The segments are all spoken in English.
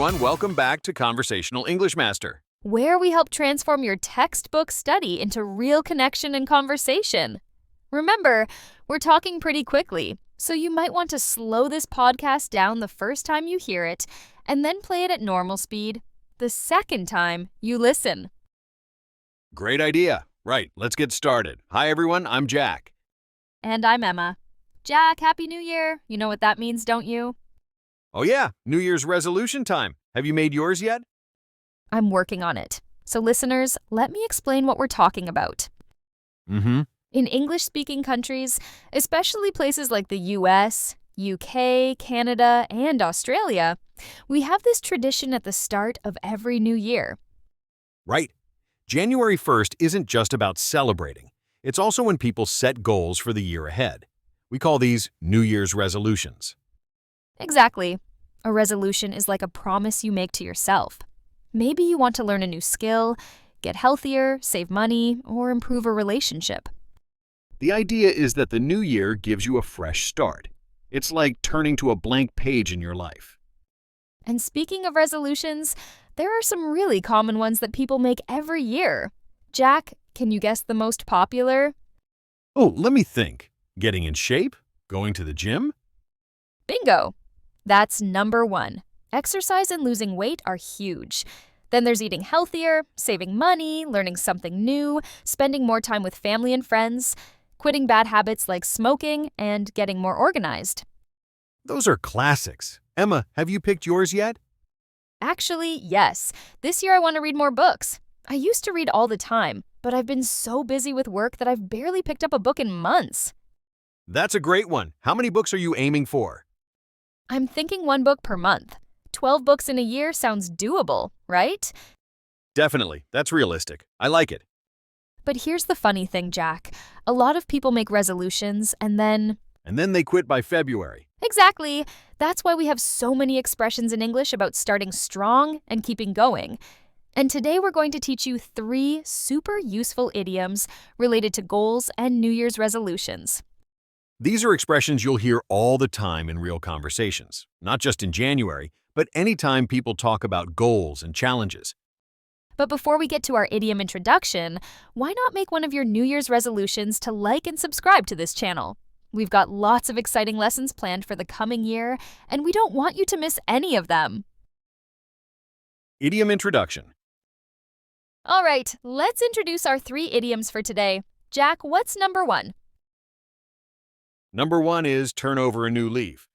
everyone. Welcome back to Conversational English Master. where we help transform your textbook study into real connection and conversation. Remember, we're talking pretty quickly, so you might want to slow this podcast down the first time you hear it and then play it at normal speed the second time you listen. Great idea. Right, let's get started. Hi, everyone. I'm Jack. And I'm Emma. Jack, Happy New Year. You know what that means, don't you? Oh, yeah, New Year's resolution time. Have you made yours yet? I'm working on it. So listeners, let me explain what we're talking about. Mm-hmm. In English-speaking countries, especially places like the US, UK, Canada, and Australia, we have this tradition at the start of every new year. Right. January 1st isn't just about celebrating. It's also when people set goals for the year ahead. We call these New Year's resolutions. Exactly. A resolution is like a promise you make to yourself. Maybe you want to learn a new skill, get healthier, save money, or improve a relationship. The idea is that the new year gives you a fresh start. It's like turning to a blank page in your life. And speaking of resolutions, there are some really common ones that people make every year. Jack, can you guess the most popular? Oh, let me think. Getting in shape? Going to the gym? Bingo! That's number one. Exercise and losing weight are huge. Then there's eating healthier, saving money, learning something new, spending more time with family and friends, quitting bad habits like smoking, and getting more organized. Those are classics. Emma, have you picked yours yet? Actually, yes. This year I want to read more books. I used to read all the time, but I've been so busy with work that I've barely picked up a book in months. That's a great one. How many books are you aiming for? I'm thinking one book per month. 12 books in a year sounds doable, right? Definitely. That's realistic. I like it. But here's the funny thing, Jack. A lot of people make resolutions and then... And then they quit by February. Exactly. That's why we have so many expressions in English about starting strong and keeping going. And today we're going to teach you 3 super useful idioms related to goals and New Year's resolutions. These are expressions you'll hear all the time in real conversations, not just in January, but anytime people talk about goals and challenges. But before we get to our idiom introduction, why not make one of your New Year's resolutions to like and subscribe to this channel? We've got lots of exciting lessons planned for the coming year, and we don't want you to miss any of them. Idiom introduction. All right, let's introduce our 3 idioms for today. Jack, what's number 1? Number 1 is turn over a new leaf.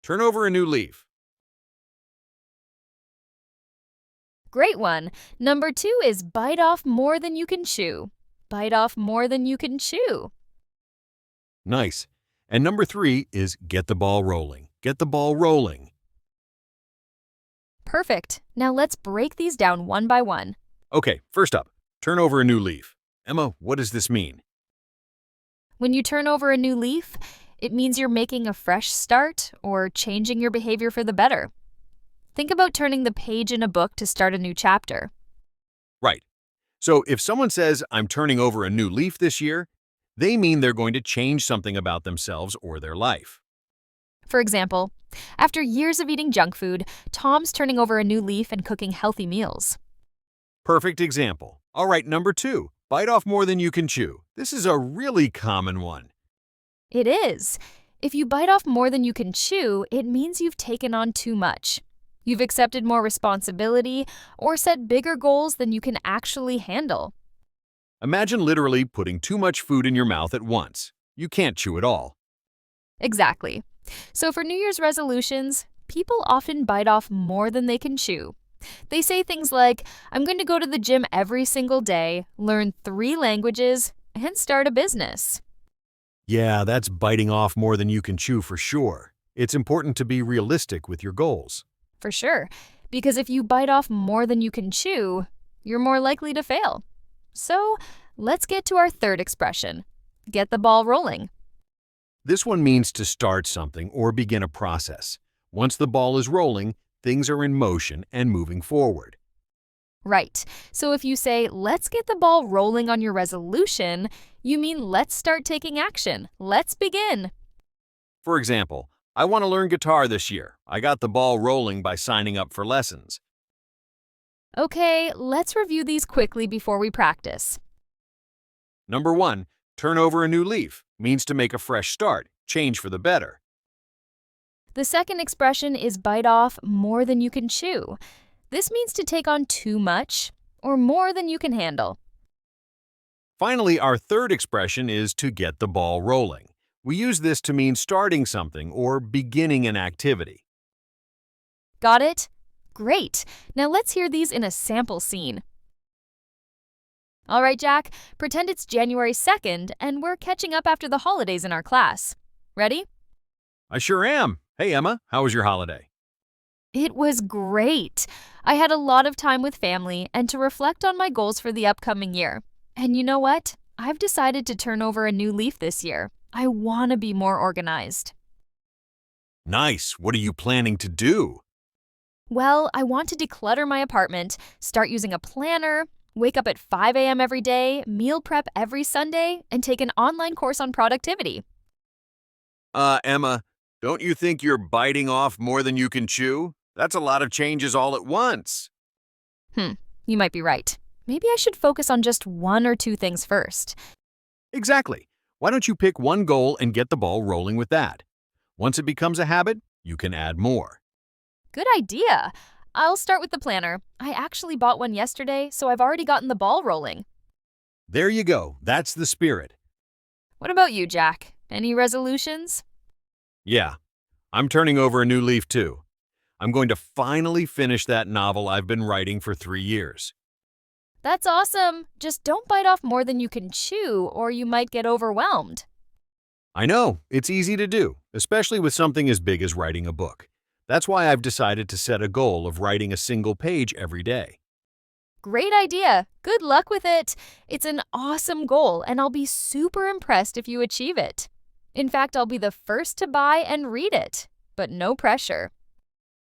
Turn over a new leaf. Great one. Number 2 is bite off more than you can chew. Bite off more than you can chew. Nice. And number 3 is get the ball rolling. Get the ball rolling. Perfect. Now let's break these down one by one. Okay, first up, turn over a new leaf. Emma, what does this mean? When you turn over a new leaf, it means you're making a fresh start or changing your behavior for the better. Think about turning the page in a book to start a new chapter. Right. So if someone says, I'm turning over a new leaf this year, they mean they're going to change something about themselves or their life. For example, after years of eating junk food, Tom's turning over a new leaf and cooking healthy meals. Perfect example. All right, number 2, bite off more than you can chew. This is a really common one. It is. If you bite off more than you can chew, it means you've taken on too much. You've accepted more responsibility or set bigger goals than you can actually handle. Imagine literally putting too much food in your mouth at once. You can't chew it all. Exactly. So for New Year's resolutions, people often bite off more than they can chew. They say things like, I'm going to go to the gym every single day, learn 3 languages, and start a business. Yeah, that's biting off more than you can chew for sure. It's important to be realistic with your goals. For sure, because if you bite off more than you can chew, you're more likely to fail. So let's get to our 3rd expression, get the ball rolling. This one means to start something or begin a process. Once the ball is rolling, things are in motion and moving forward. Right. So if you say, let's get the ball rolling on your resolution, you mean let's start taking action. Let's begin. For example, I want to learn guitar this year. I got the ball rolling by signing up for lessons. Okay, let's review these quickly before we practice. Number 1, turn over a new leaf. Means to make a fresh start, change for the better. The second expression is bite off more than you can chew. This means to take on too much or more than you can handle. Finally, our third expression is to get the ball rolling. We use this to mean starting something or beginning an activity. Got it? Great. Now let's hear these in a sample scene. All right, Jack, pretend it's January 2nd and we're catching up after the holidays in our class. Ready? I sure am. Hey, Emma, how was your holiday? It was great. I had a lot of time with family and to reflect on my goals for the upcoming year. And you know what? I've decided to turn over a new leaf this year. I want to be more organized. Nice. What are you planning to do? Well, I want to declutter my apartment, start using a planner, wake up at 5 a.m. every day, meal prep every Sunday, and take an online course on productivity. Emma, don't you think you're biting off more than you can chew? That's a lot of changes all at once. You might be right. Maybe I should focus on just one or two things first. Exactly. Why don't you pick one goal and get the ball rolling with that? Once it becomes a habit, you can add more. Good idea. I'll start with the planner. I actually bought one yesterday, so I've already gotten the ball rolling. There you go. That's the spirit. What about you, Jack? Any resolutions? Yeah, I'm turning over a new leaf too. I'm going to finally finish that novel I've been writing for 3 years. That's awesome. Just don't bite off more than you can chew, or you might get overwhelmed. I know, it's easy to do, especially with something as big as writing a book. That's why I've decided to set a goal of writing a single page every day. Great idea. Good luck with it. It's an awesome goal, and I'll be super impressed if you achieve it. In fact, I'll be the first to buy and read it, but no pressure.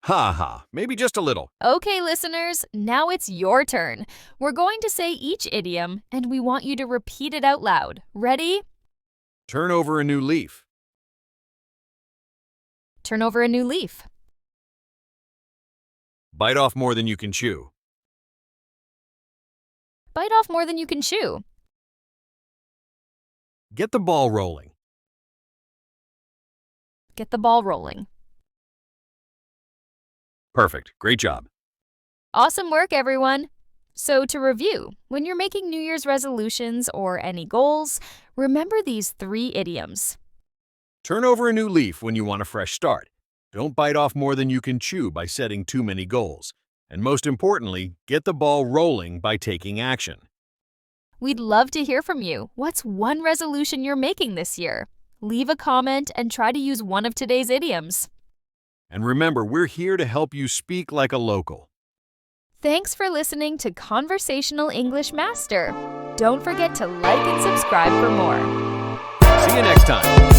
Ha ha, maybe just a little. Okay, listeners, now it's your turn. We're going to say each idiom, and we want you to repeat it out loud. Ready? Turn over a new leaf. Turn over a new leaf. Bite off more than you can chew. Bite off more than you can chew. Get the ball rolling. Get the ball rolling. Perfect. Great job. Awesome work, everyone! So to review, when you're making New Year's resolutions or any goals, remember these 3 idioms. Turn over a new leaf when you want a fresh start. Don't bite off more than you can chew by setting too many goals. And most importantly, get the ball rolling by taking action. We'd love to hear from you. What's one resolution you're making this year? Leave a comment and try to use one of today's idioms. And remember, we're here to help you speak like a local. Thanks for listening to Conversational English Master. Don't forget to like and subscribe for more. See you next time.